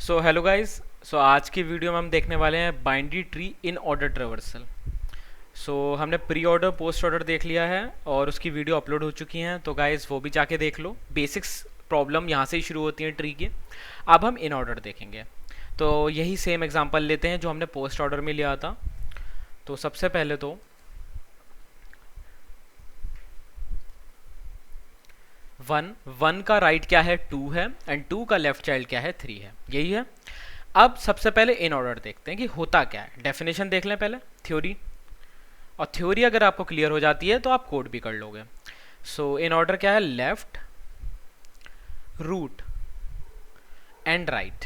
So hello guys. सो आज की video में हम देखने वाले हैं binary tree in order traversal. So हमने प्री ऑर्डर पोस्ट ऑर्डर देख लिया है और उसकी वीडियो अपलोड हो चुकी हैं, तो गाइस वो भी जाके देख लो। बेसिक्स प्रॉब्लम यहाँ से ही शुरू होती हैं ट्री की। अब हम इन ऑर्डर देखेंगे, तो यही सेम एग्जांपल लेते हैं जो हमने पोस्ट ऑर्डर में लिया था। तो सबसे पहले तो वन का राइट क्या है, 2 है, एंड 2 का लेफ्ट चाइल्ड क्या है, 3 है। यही है। अब सबसे पहले इन ऑर्डर देखते हैं कि होता क्या है। डेफिनेशन देख लें पहले, थ्योरी। और थ्योरी अगर आपको क्लियर हो जाती है तो आप कोड भी कर लोगे। सो इन ऑर्डर क्या है, लेफ्ट, रूट एंड राइट।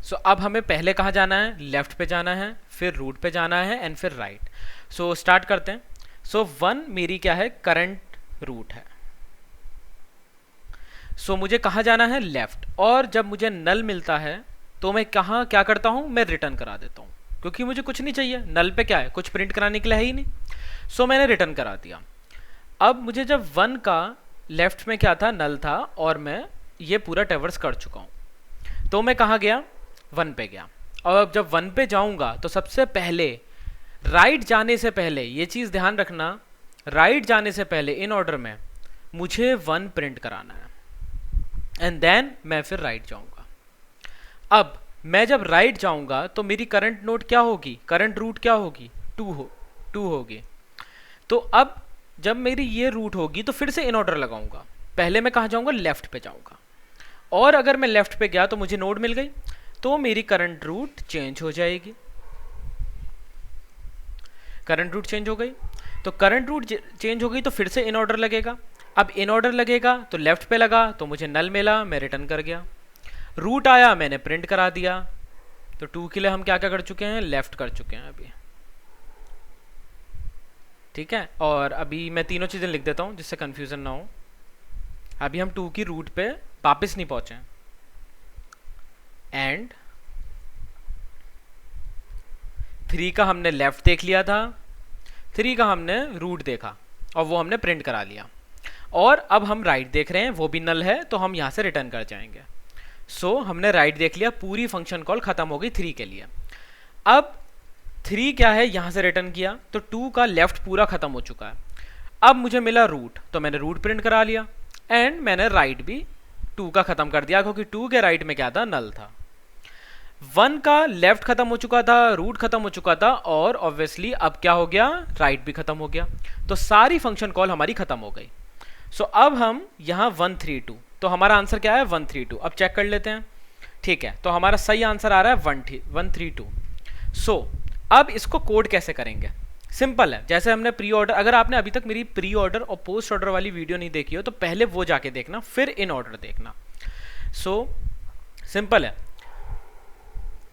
सो अब हमें पहले कहाँ जाना है, लेफ्ट पे जाना है, फिर रूट पे जाना है एंड फिर राइट। सो स्टार्ट करते हैं। सो 1 मेरी क्या है, करंट रूट है। सो मुझे कहाँ जाना है, लेफ्ट। और जब मुझे नल मिलता है तो मैं कहाँ क्या करता हूँ, मैं रिटर्न करा देता हूँ, क्योंकि मुझे कुछ नहीं चाहिए। नल पे क्या है, कुछ प्रिंट कराने के लिए है ही नहीं। सो मैंने रिटर्न करा दिया। अब मुझे जब 1 का लेफ्ट में क्या था, नल था, और मैं ये पूरा ट्रैवर्स कर चुका हूँ, तो मैं कहाँ गया, 1 पे गया। और अब जब 1 पे जाऊँगा तो सबसे पहले राइट जाने से पहले ये चीज़ ध्यान रखना, राइट जाने से पहले इन ऑर्डर में मुझे 1 प्रिंट कराना है एंड देन मैं फिर राइट जाऊंगा। अब मैं जब राइट जाऊंगा तो मेरी करंट नोड क्या होगी, करंट रूट क्या होगी, 2 होगी। तो अब जब मेरी ये रूट होगी तो फिर से इन ऑर्डर लगाऊंगा। पहले मैं कहाँ जाऊंगा, लेफ्ट पे जाऊंगा। और अगर मैं लेफ्ट पे गया तो मुझे नोड मिल गई, तो मेरी करंट रूट चेंज हो जाएगी। करंट रूट चेंज हो गई, तो करंट रूट चेंज हो गई तो फिर से इन ऑर्डर लगेगा। अब इन ऑर्डर लगेगा तो लेफ्ट पे लगा तो मुझे नल मिला, मैं रिटर्न कर गया। रूट आया, मैंने प्रिंट करा दिया। तो 2 के लिए हम क्या क्या कर चुके हैं, लेफ्ट कर चुके हैं अभी। ठीक है, और अभी मैं तीनों चीज़ें लिख देता हूँ जिससे कंफ्यूजन ना हो। अभी हम 2 की रूट पे वापस नहीं पहुंचे, एंड 3 का हमने लेफ्ट देख लिया था, 3 का हमने रूट देखा और वो हमने प्रिंट करा लिया। और अब हम राइट देख रहे हैं, वो भी नल है, तो हम यहाँ से रिटर्न कर जाएंगे। सो हमने राइट देख लिया, पूरी फंक्शन कॉल खत्म हो गई 3 के लिए। अब 3 क्या है, यहाँ से रिटर्न किया तो 2 का लेफ्ट पूरा खत्म हो चुका है। अब मुझे मिला रूट, तो मैंने रूट प्रिंट करा लिया एंड मैंने राइट भी 2 का खत्म कर दिया, क्योंकि 2 के राइट में क्या था, नल था। 1 का लेफ्ट खत्म हो चुका था, रूट खत्म हो चुका था, और ऑब्वियसली अब क्या हो गया, राइट भी खत्म हो गया। तो सारी फंक्शन कॉल हमारी खत्म हो गई। सो अब हम यहाँ 132, तो हमारा आंसर क्या है, 132। अब चेक कर लेते हैं। ठीक है, तो हमारा सही आंसर आ रहा है 132। सो अब इसको कोड कैसे करेंगे, सिंपल है। जैसे हमने प्री ऑर्डर, अगर आपने अभी तक मेरी प्री ऑर्डर और पोस्ट ऑर्डर वाली वीडियो नहीं देखी हो तो पहले वो जाके देखना, फिर इन ऑर्डर देखना। सो सिंपल है,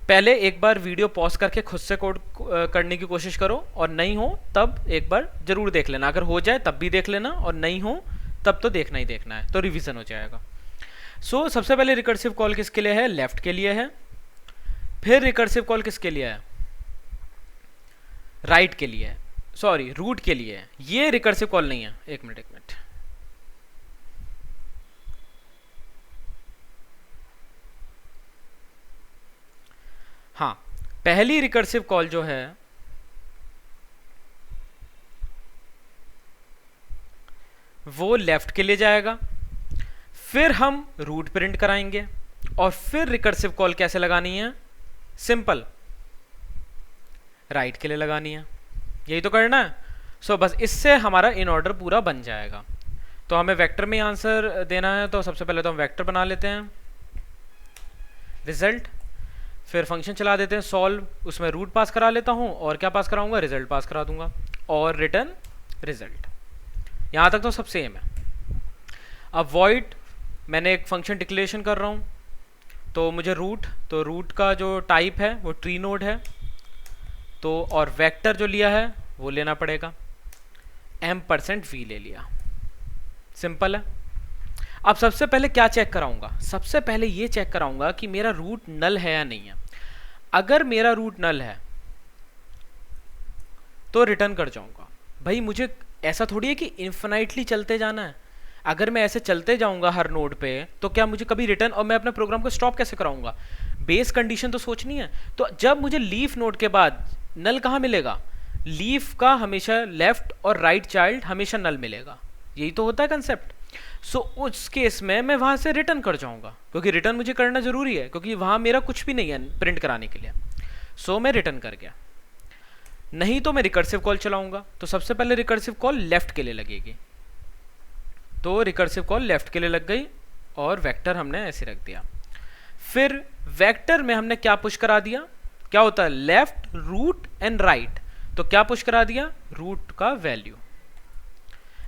पहले एक बार वीडियो पॉज करके खुद से कोड करने की कोशिश करो, और नहीं हो तब एक बार जरूर देख लेना। अगर हो जाए तब भी देख लेना, और नहीं हो तब तो देखना ही देखना है, तो रिवीजन हो जाएगा। सो सबसे पहले रिकर्सिव कॉल किसके लिए है, लेफ्ट के लिए है। फिर रिकर्सिव कॉल किसके लिए है, राइट के लिए है, सॉरी रूट के लिए है। ये रिकर्सिव कॉल नहीं है, एक मिनट। हाँ, पहली रिकर्सिव कॉल जो है वो लेफ्ट के लिए जाएगा, फिर हम रूट प्रिंट कराएंगे, और फिर रिकर्सिव कॉल कैसे लगानी है, सिंपल, राइट के लिए लगानी है। यही तो करना है। सो बस इससे हमारा इन ऑर्डर पूरा बन जाएगा। तो हमें वेक्टर में आंसर देना है, तो सबसे पहले तो हम वेक्टर बना लेते हैं, रिजल्ट, फिर फंक्शन चला देते हैं सॉल्व, उसमें रूट पास करा लेता हूँ, और क्या पास कराऊंगा, रिजल्ट पास करा दूंगा, और रिटर्न रिजल्ट। यहाँ तक तो सब सेम है। अब वॉइड, मैंने एक फंक्शन डिक्लेरेशन कर रहा हूँ, तो मुझे रूट, तो रूट का जो टाइप है वो ट्री नोड है, तो और वेक्टर जो लिया है वो लेना पड़ेगा, m%v ले लिया। सिंपल है। अब सबसे पहले क्या चेक कराऊंगा, सबसे पहले ये चेक कराऊंगा कि मेरा रूट नल है या नहीं है। अगर मेरा रूट नल है तो रिटर्न कर जाऊंगा। भाई मुझे ऐसा थोड़ी है कि इन्फिनाइटली चलते जाना है। अगर मैं ऐसे चलते जाऊंगा हर नोड पे तो क्या मुझे कभी रिटर्न, और मैं अपने प्रोग्राम को स्टॉप कैसे कराऊंगा? बेस कंडीशन तो सोचनी है। तो जब मुझे लीफ नोड के बाद नल कहाँ मिलेगा? लीफ का हमेशा लेफ्ट और राइट चाइल्ड हमेशा नल मिलेगा। यही तो होता है कंसेप्ट। सो उस केस में मैं वहां से रिटर्न कर जाऊंगा, क्योंकि रिटर्न मुझे करना जरूरी है, क्योंकि वहां मेरा कुछ भी नहीं है प्रिंट कराने के लिए। सो मैं रिटर्न कर गया। नहीं तो मैं रिकर्सिव कॉल चलाऊंगा। तो सबसे पहले रिकर्सिव कॉल लेफ्ट के लिए लगेगी, तो रिकर्सिव कॉल लेफ्ट के लिए लग गई और वेक्टर हमने ऐसे रख दिया। फिर वेक्टर में हमने क्या पुश करा दिया? क्या होता है? Left, root and right. तो क्या पुश करा दिया? रूट का वैल्यू।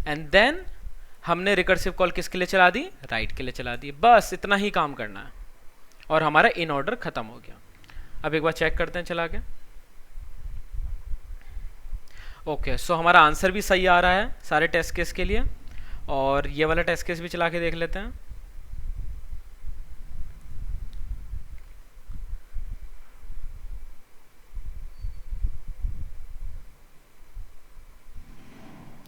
एंड देन हमने रिकर्सिव कॉल किसके लिए चला दी? राइट के लिए चला दी। बस इतना ही काम करना है और हमारा इन ऑर्डर खत्म हो गया। अब एक बार चेक करते हैं चला के। ओके, सो हमारा आंसर भी सही आ रहा है सारे टेस्ट केस के लिए, और ये वाला टेस्ट केस भी चला के देख लेते हैं।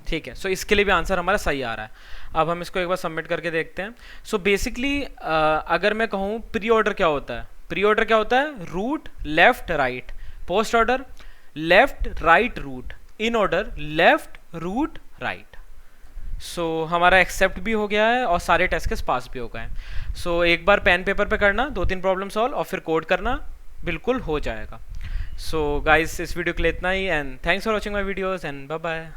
ठीक है, सो इसके लिए भी आंसर हमारा सही आ रहा है। अब हम इसको एक बार सबमिट करके देखते हैं। सो बेसिकली अगर मैं कहूँ प्री ऑर्डर क्या होता है? प्री ऑर्डर क्या होता है? Root, left, right. Post order left, right, root. In order left, root, right. So हमारा एक्सेप्ट भी हो गया है और सारे टेस्ट केस पास भी हो गए हैं। सो एक बार पेन पेपर पे करना 2-3 प्रॉब्लम सॉल्व और फिर कोड करना, बिल्कुल हो जाएगा। सो गाइस, इस वीडियो के लिए इतना ही, and thanks for watching my videos and bye bye.